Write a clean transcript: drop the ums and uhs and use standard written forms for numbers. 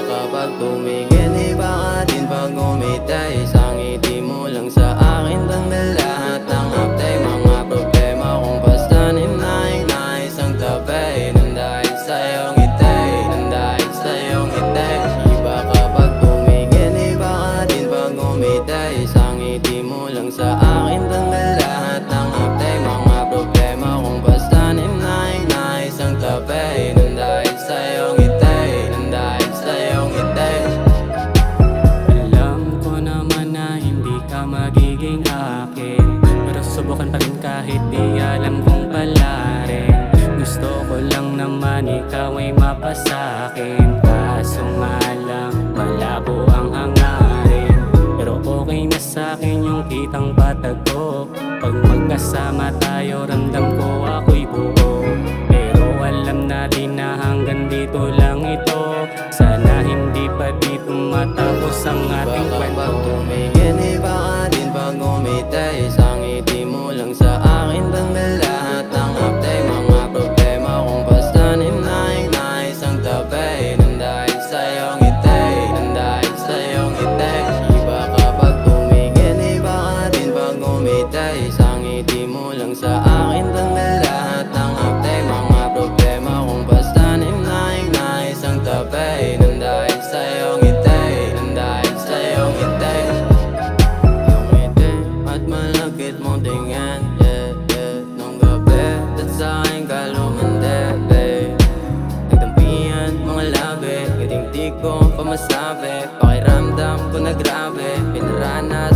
kapag tumingin, iba ka din pag umitay. Isang ngiti mo lang sa akin, tanggal lahat ng update. Mga problema kung basta ninay isang tabi. Nang dahil sa'yo ngitay, nang dahil sa'yo ngitay. Iba kapag tumingin, iba ka din pag umitay. Isang ngiti mo lang sa akin, tanggal lahat ng update. Mga problema kung basta ninay isang tabi. Nang dahil sa'yo ngitay, nang dahil sa'yo ngitay. Alam ko naman na hindi ka magiging akin, pero subukan pa rin kahit di alam kung palarin. Gusto ko lang naman ikaw ay mapasakin, kaso nga lang malabo ang hangarin. Pero okay na sa'kin yung kitang patag ko. Pag magkasama tayo ramdam ko ako'y buo. Pero alam natin na hanggang dito lang ito. Sana hindi pa dito matapos ang ating Baka kwento. pag tumingin, iba ka din pag umitay. Isang ngiti mo lang sa akin, tanggal lahat ng update. Mga problema kung basta ninay isang tabi. Nang dahil sa'yo ngitay, nang dahil sa'yo ngitay. Iba kapag tumingin, iba ka din pag umitay. Isang ngiti mo lang sa akin, tanggal lahat ng update. Mga problema kung basta ninay isang tabi. Nang dahil sa'yo ngitay, nang dahil sa'yo ngitay. Yung ngiti at malagkit mong tingin, yeah, yeah. Nung gabi, at sa'kin ka lumande, nagtampihan mga labi, ngiting di ko pa masabi. Pakiramdam ko na grabe, pinaranas